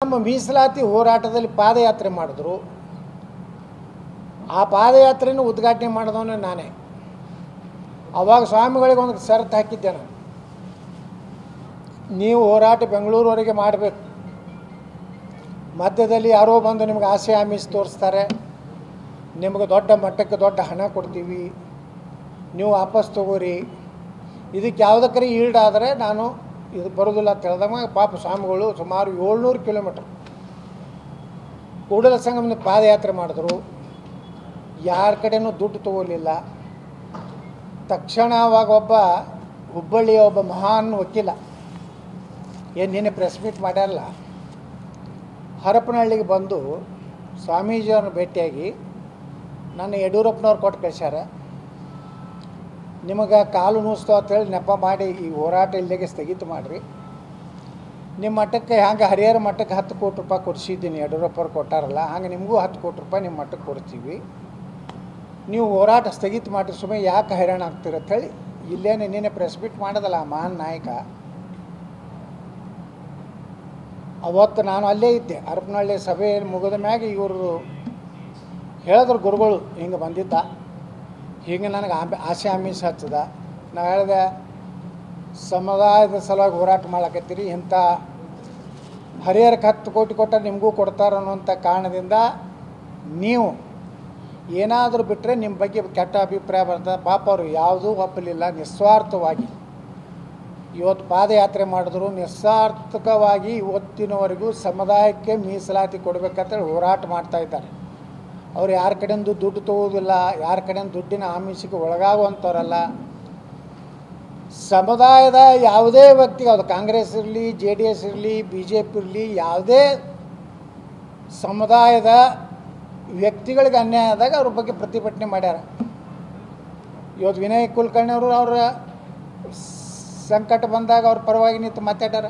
ನಮ್ಮ ಮೀಸಲಾತಿ ಹೋರಾಟದಲ್ಲಿ ಪಾದಯಾತ್ರೆ ಮಾಡಿದ್ರು. ಆ ಪಾದಯಾತ್ರೆಯನ್ನು ಉದ್ಘಾಟನೆ ಮಾಡಿದವನೇ ನಾನೇ. ಆವಾಗ ಸ್ವಾಮಿಗಳಿಗೆ ಒಂದು ಷರತ್ತು ಹಾಕಿದ್ದೆ ನಾನು, ನೀವು ಹೋರಾಟ ಬೆಂಗಳೂರವರೆಗೆ ಮಾಡಬೇಕು, ಮಧ್ಯದಲ್ಲಿ ಯಾರೋ ಬಂದು ನಿಮಗೆ ಆಸೆ ಆಮಿಷ ತೋರಿಸ್ತಾರೆ, ನಿಮಗೆ ದೊಡ್ಡ ಮಟ್ಟಕ್ಕೆ ದೊಡ್ಡ ಹಣ ಕೊಡ್ತೀವಿ, ನೀವು ವಾಪಸ್ ತಗೋರಿ, ಇದಕ್ಕೆ ಯಾವುದಕ್ಕರಿ ಈಲ್ಡ್ ಆದರೆ ನಾನು ಇದು ಬರೋದಿಲ್ಲ ಅಂತ ಹೇಳಿದಾಗ ಪಾಪ ಸ್ವಾಮಿಗಳು ಸುಮಾರು 700 ಕಿಲೋಮೀಟರ್ ಕೂಡಲ ಸಂಗಮದ ಪಾದಯಾತ್ರೆ ಮಾಡಿದ್ರು. ಯಾರ ಕಡೆನೂ ದುಡ್ಡು ತಗೋಲಿಲ್ಲ. ತಕ್ಷಣ ಅವಾಗ ಒಬ್ಬ ಹುಬ್ಬಳ್ಳಿಯ ಒಬ್ಬ ಮಹಾನ್ ವಕೀಲ, ಏನು ನಿನ್ನೆ ಪ್ರೆಸ್ ಮೀಟ್ ಮಾಡ್ಯಾರಲ್ಲ, ಹರಪನಹಳ್ಳಿಗೆ ಬಂದು ಸ್ವಾಮೀಜಿಯವ್ರನ್ನ ಭೇಟಿಯಾಗಿ ನನ್ನ ಯಡಿಯೂರಪ್ಪನವ್ರು ಕೊಟ್ಟು ಕಳಿಸ್ಯಾರ, ನಿಮಗೆ ಕಾಲು ನೂಸ್ತು ಅಂತೇಳಿ ನೆಪ ಮಾಡಿ ಈ ಹೋರಾಟ ಇಲ್ಲಿಗೆ ಸ್ಥಗಿತ ಮಾಡಿರಿ, ನಿಮ್ಮ ಮಟ್ಟಕ್ಕೆ ಹಂಗೆ ಹರಿಹರ ಮಟ್ಟಕ್ಕೆ 10 ಕೋಟಿ ರೂಪಾಯಿ ಕೊಡಿಸಿದ್ದೀನಿ, ಯಡಿಯೂರಪ್ಪವ್ರು ಕೊಟ್ಟಾರಲ್ಲ ಹಂಗೆ ನಿಮಗೂ 10 ಕೋಟಿ ರೂಪಾಯಿ ನಿಮ್ಮ ಮಟ್ಟಕ್ಕೆ ಕೊಡ್ತೀವಿ, ನೀವು ಹೋರಾಟ ಸ್ಥಗಿತ ಮಾಡಿರಿ, ಸುಮ್ಮನೆ ಯಾಕೆ ಹೈರಾಣ ಆಗ್ತಿರತ್ತೇಳಿ ಇಲ್ಲೇನೆ ನಿನ್ನೆ ಪ್ರೆಸ್ ಮೀಟ್ ಮಾಡೋದಲ್ಲ ಆ ಮಹಾನ್ ನಾಯಕ. ಅವತ್ತು ನಾನು ಅಲ್ಲೇ ಇದ್ದೆ. ಹರಪನಹಳ್ಳಿ ಸಭೆ ಮುಗಿದ ಮ್ಯಾಗ ಇವರು ಹೇಳಿದ್ರು ಗುರುಗಳು ಹಿಂಗೆ ಬಂದಿದ್ದ, ಹೀಗೆ ನನಗೆ ಆಸೆ ಆಮಿಷ ಹಚ್ಚದ. ನಾವು ಹೇಳಿದೆ, ಸಮುದಾಯದ ಸಲುವಾಗಿ ಹೋರಾಟ ಮಾಡ್ಲಕತ್ತೀರಿ, ಇಂಥ ಹರಿಹರಕ್ಕೆ 10 ಕೋಟಿ ಕೊಟ್ಟರೆ ನಿಮಗೂ ಕೊಡ್ತಾರೆ ಅನ್ನುವಂಥ ಕಾರಣದಿಂದ ನೀವು ಏನಾದರೂ ಬಿಟ್ಟರೆ ನಿಮ್ಮ ಬಗ್ಗೆ ಕೆಟ್ಟ ಅಭಿಪ್ರಾಯ ಬರ್ತದೆ. ಪಾಪ ಅವರು ಯಾವುದೂ ಒಪ್ಪಲಿಲ್ಲ, ನಿಸ್ವಾರ್ಥವಾಗಿ ಇವತ್ತು ಪಾದಯಾತ್ರೆ ಮಾಡಿದ್ರು. ನಿಸ್ಸಾರ್ಥಕವಾಗಿ ಇವತ್ತಿನವರೆಗೂ ಸಮುದಾಯಕ್ಕೆ ಮೀಸಲಾತಿ ಕೊಡಬೇಕಂತೇಳಿ ಹೋರಾಟ ಮಾಡ್ತಾ ಇದ್ದಾರೆ. ಅವ್ರು ಯಾರ ಕಡೆಯಿಂದ ದುಡ್ಡು ತಗೋದಿಲ್ಲ, ಯಾರ ಕಡೆಯಿಂದ ದುಡ್ಡಿನ ಆಮಿಷಕ್ಕೆ ಒಳಗಾಗುವಂಥವ್ರಲ್ಲ. ಸಮುದಾಯದ ಯಾವುದೇ ವ್ಯಕ್ತಿಗೆ, ಅದು ಕಾಂಗ್ರೆಸ್ ಇರಲಿ, JDS ಇರಲಿ, BJP ಇರಲಿ, ಯಾವುದೇ ಸಮುದಾಯದ ವ್ಯಕ್ತಿಗಳಿಗೆ ಅನ್ಯಾಯ ಆದಾಗ ಅವ್ರ ಬಗ್ಗೆ ಪ್ರತಿಭಟನೆ ಮಾಡ್ಯಾರ. ಇವತ್ತು ವಿನಯ್ ಕುಲಕರ್ಣಿ ಅವರು ಅವರ ಸಂಕಟ ಬಂದಾಗ ಅವ್ರ ಪರವಾಗಿ ನಿಂತು ಮಾತಾಡ್ಯಾರ.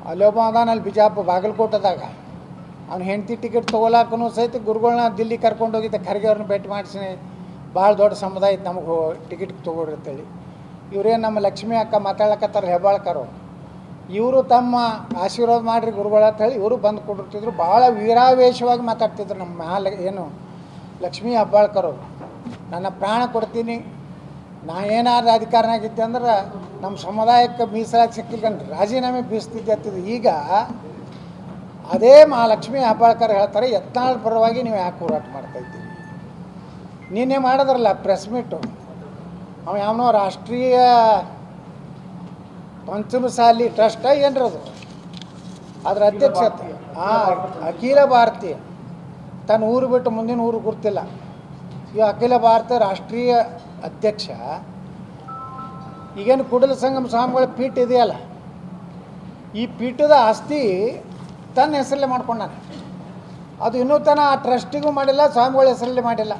ಅಲ್ಲೊಬ್ಬ ಅದಾನ ಅಲ್ಲಿ ಬಿಜಾಪುರ ಬಾಗಲಕೋಟದಾಗ, ಅವ್ನು ಹೆಂಡತಿ ಟಿಕೆಟ್ ತೊಗೊಳಕ್ಕೂ ಸಹಿತ ಗುರುಗಳನ್ನ ದಿಲ್ಲಿ ಕರ್ಕೊಂಡು ಹೋಗಿದ್ದೆ, ಖರ್ಗೆ ಅವ್ರನ್ನ ಭೇಟಿ ಮಾಡಿಸಿ ಭಾಳ ದೊಡ್ಡ ಸಮುದಾಯ ಇತ್ತು, ನಮಗೆ ಟಿಕೆಟ್ ತೊಗೊಳ್ರಿ ಅಂತೇಳಿ. ಇವರೇನು ನಮ್ಮ ಲಕ್ಷ್ಮೀ ಅಕ್ಕ ಮಾತಾಡ್ಲಕತ್ತಾರ, ಹೆಬ್ಬಾಳ್ಕರು, ಇವರು ತಮ್ಮ ಆಶೀರ್ವಾದ ಮಾಡಿರಿ ಗುರುಗಳ ಅಂತೇಳಿ ಇವರು ಬಂದು ಕೊಟ್ಟಿರ್ತಿದ್ರು. ಭಾಳ ವೀರಾವೇಶವಾಗಿ ಮಾತಾಡ್ತಿದ್ರು ನಮ್ಮ ಏನು ಲಕ್ಷ್ಮೀ ಹೆಬ್ಬಾಳ್ಕರು. ನನ್ನ ಪ್ರಾಣ ಕೊಡ್ತೀನಿ, ನಾ ಏನಾದ್ರು ಅಧಿಕಾರನಾಗಿದ್ದೆ ಅಂದ್ರೆ ನಮ್ಮ ಸಮುದಾಯಕ್ಕೆ ಮೀಸಲಾತಿ ಸಿಕ್ಕಿಲ್ಲ ರಾಜೀನಾಮೆ ಬೀಸ್ತಿದ್ದೆ ಅಂತಿದ್ದು. ಈಗ ಅದೇ ಮಹಾಲಕ್ಷ್ಮೀ ಹೆಬ್ಬಾಳ್ಕರ್ ಹೇಳ್ತಾರೆ, ಯತ್ನಾಳ್ ಪರವಾಗಿ ನೀವು ಯಾಕೆ ಹೋರಾಟ ಮಾಡ್ತಾಯಿದ್ದೀರಿ? ನೀನೇ ಮಾಡಿದ್ರಲ್ಲ ಪ್ರೆಸ್ ಮೀಟು, ಅವ ಯಾವನೋ ರಾಷ್ಟ್ರೀಯ ಪಂಚಮಸಾಲಿ ಟ್ರಸ್ಟ್ ಏನರದು, ಅದರ ಅಧ್ಯಕ್ಷತೆ, ಅಖಿಲ ಭಾರತೀಯ, ತನ್ನ ಊರು ಬಿಟ್ಟು ಮುಂದಿನ ಊರು ಗುರ್ತಿಲ್ಲ. ಈ ಅಖಿಲ ಭಾರತ ರಾಷ್ಟ್ರೀಯ ಅಧ್ಯಕ್ಷ. ಈಗೇನು ಕೂಡಲ ಸಂಗಮ ಸ್ವಾಮಿಗಳ ಪೀಠ ಇದೆಯಲ್ಲ, ಈ ಪೀಠದ ಆಸ್ತಿ ತನ್ನ ಹೆಸರಲ್ಲೇ ಮಾಡ್ಕೊಂಡಾನೆ. ಅದು ಇನ್ನೂ ತನಕ ಆ ಟ್ರಸ್ಟಿಗೂ ಮಾಡಿಲ್ಲ, ಸ್ವಾಮಿಗಳ ಹೆಸರಲ್ಲೇ ಮಾಡಿಲ್ಲ.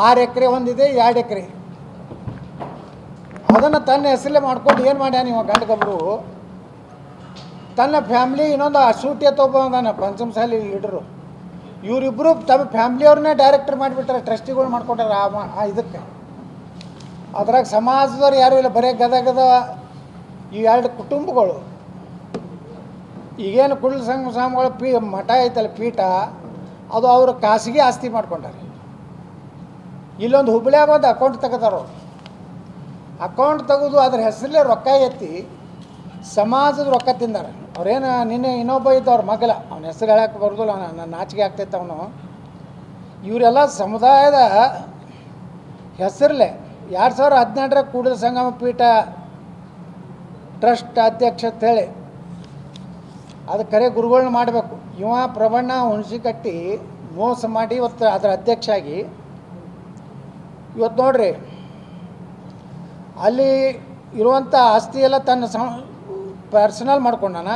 6 ಎಕರೆ ಒಂದಿದೆ, 2 ಎಕರೆ ಅದನ್ನು ತನ್ನ ಹೆಸರಲ್ಲೇ ಮಾಡ್ಕೊಂಡು ಏನು ಮಾಡ್ಯಾನ ಇವಾಗ ಗಂಡಗೊಬ್ಬರು. ತನ್ನ ಫ್ಯಾಮ್ಲಿ ಇನ್ನೊಂದು ಅಸೂಟಿ ತೊಗೊಂಬಂದಾನ ಪಂಚಮಸಾಲಿ ಲೀಡರು. ಇವರಿಬ್ಬರು ತಮ್ಮ ಫ್ಯಾಮ್ಲಿಯವ್ರನ್ನೇ ಡೈರೆಕ್ಟರ್ ಮಾಡಿಬಿಟ್ರೆ, ಟ್ರಸ್ಟಿಗಳು ಮಾಡ್ಕೊಟ್ಟಾರೆ ಆ ಇದಕ್ಕೆ. ಅದ್ರಾಗ ಸಮಾಜದವ್ರು ಯಾರೂ ಇಲ್ಲ, ಬರೀ ಗದಗದ ಈ 2 ಕುಟುಂಬಗಳು. ಈಗೇನು ಕೂಡಲ ಸಂಗಮ ಸ್ವಾಮಿಗಳ ಮಠ ಐತಲ್ಲ ಪೀಠ, ಅದು ಅವರು ಖಾಸಗಿ ಆಸ್ತಿ ಮಾಡ್ಕೊಂಡಾರೆ. ಇಲ್ಲೊಂದು ಹುಬ್ಬಳ್ಳಿಯಾಗ ಒಂದು ಅಕೌಂಟ್ ತೆಗೆದಾರ. ಅಕೌಂಟ್ ತೆಗೆದು ಅದ್ರ ಹೆಸರಲ್ಲೇ ರೊಕ್ಕ ಎತ್ತಿ ಸಮಾಜದ ರೊಕ್ಕ ತಿಂದಾರೆ. ಅವ್ರೇನು ನಿನ್ನೆ ಇನ್ನೊಬ್ಬ ಇದ್ದ ಅವ್ರ ಮಗಲ, ಅವನ ಹೆಸರು ಹೇಳಕ್ಕೆ ಬರೋದಿಲ್ಲ, ನನ್ನ ನಾಚಿಕೆ ಆಗ್ತೈತೆ ಅವನು. ಇವರೆಲ್ಲ ಸಮುದಾಯದ ಹೆಸರಲ್ಲೇ 2017 ಕೂಡಲ ಸಂಗಮ ಪೀಠ ಟ್ರಸ್ಟ್ ಅಧ್ಯಕ್ಷ ಅಂತೇಳಿ ಅದು ಕರೆ ಗುರುಗಳನ್ನ ಮಾಡಬೇಕು. ಇವ ಪ್ರಬಣ್ಣ ಹುಣಸಿಕಟ್ಟಿ ಮೋಸ ಮಾಡಿ ಇವತ್ತು ಅದರ ಅಧ್ಯಕ್ಷ ಆಗಿ ಇವತ್ತು ನೋಡ್ರಿ ಅಲ್ಲಿ ಇರುವಂಥ ಆಸ್ತಿ ಎಲ್ಲ ತನ್ನ ಪರ್ಸನಲ್ ಮಾಡ್ಕೊಂಡಾನ.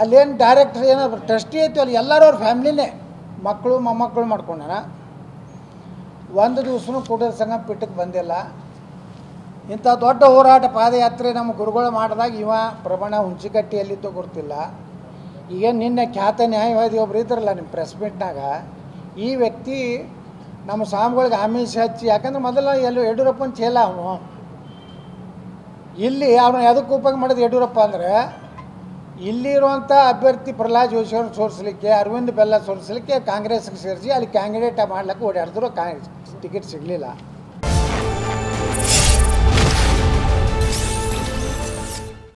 ಅಲ್ಲೇನು ಡೈರೆಕ್ಟರ್ ಏನಾದ್ರು ಟ್ರಸ್ಟಿ ಐತಿ ಅಲ್ಲಿ ಎಲ್ಲರೂ ಅವ್ರ ಫ್ಯಾಮ್ಲಿನೇ, ಮಕ್ಕಳು ಮೊಮ್ಮಕ್ಕಳು ಮಾಡ್ಕೊಂಡಾನ. ಒಂದು ದಿವಸನೂ ಕೂಡಲ ಸಂಗಮ ಪೀಠಕ್ಕೆ ಬಂದಿಲ್ಲ. ಇಂಥ ದೊಡ್ಡ ಹೋರಾಟ ಪಾದಯಾತ್ರೆ ನಮ್ಮ ಗುರುಗಳು ಮಾಡಿದಾಗ ಇವ ಪ್ರಬಣ ಹುಣಸಿಕಟ್ಟಿಯಲ್ಲಿದ್ದು ಗೊತ್ತಿಲ್ಲ. ಈಗೇನು ನಿನ್ನೆ ಖ್ಯಾತ ನ್ಯಾಯವಾದಿ ಒಬ್ರು ಇದ್ರಲ್ಲ ನಿಮ್ಮ ಪ್ರೆಸ್ ಮೀಟ್ನಾಗ, ಈ ವ್ಯಕ್ತಿ ನಮ್ಮ ಸ್ವಾಮಿಗಳಿಗೆ ಆಮಿಷ ಹಚ್ಚಿ, ಯಾಕಂದ್ರೆ ಮೊದಲ ಎಲ್ಲೋ ಯಡಿಯೂರಪ್ಪನ ಚೇಲ ಅವನು, ಇಲ್ಲಿ ಅವನು ಯಾವುದಕ್ಕೆ ಉಪಯೋಗ ಮಾಡಿದ ಯಡಿಯೂರಪ್ಪ ಅಂದರೆ ಇಲ್ಲಿರುವಂಥ ಅಭ್ಯರ್ಥಿ ಪ್ರಹ್ಲಾದ್ ಜೋಶಿ ಅವ್ರನ್ನ ಸೋರಿಸಲಿಕ್ಕೆ, ಅರವಿಂದ್ ಬೆಲ್ಲ ಸೋರಿಸಲಿಕ್ಕೆ ಕಾಂಗ್ರೆಸ್ಗೆ ಸೇರಿಸಿ ಅಲ್ಲಿ ಕ್ಯಾಂಡಿಡೇಟ್ ಮಾಡ್ಲಿಕ್ಕೆ ಓಡಾಡಿದ್ರು. ಟಿಕೆಟ್ ಸಿಗಲಿಲ್ಲ.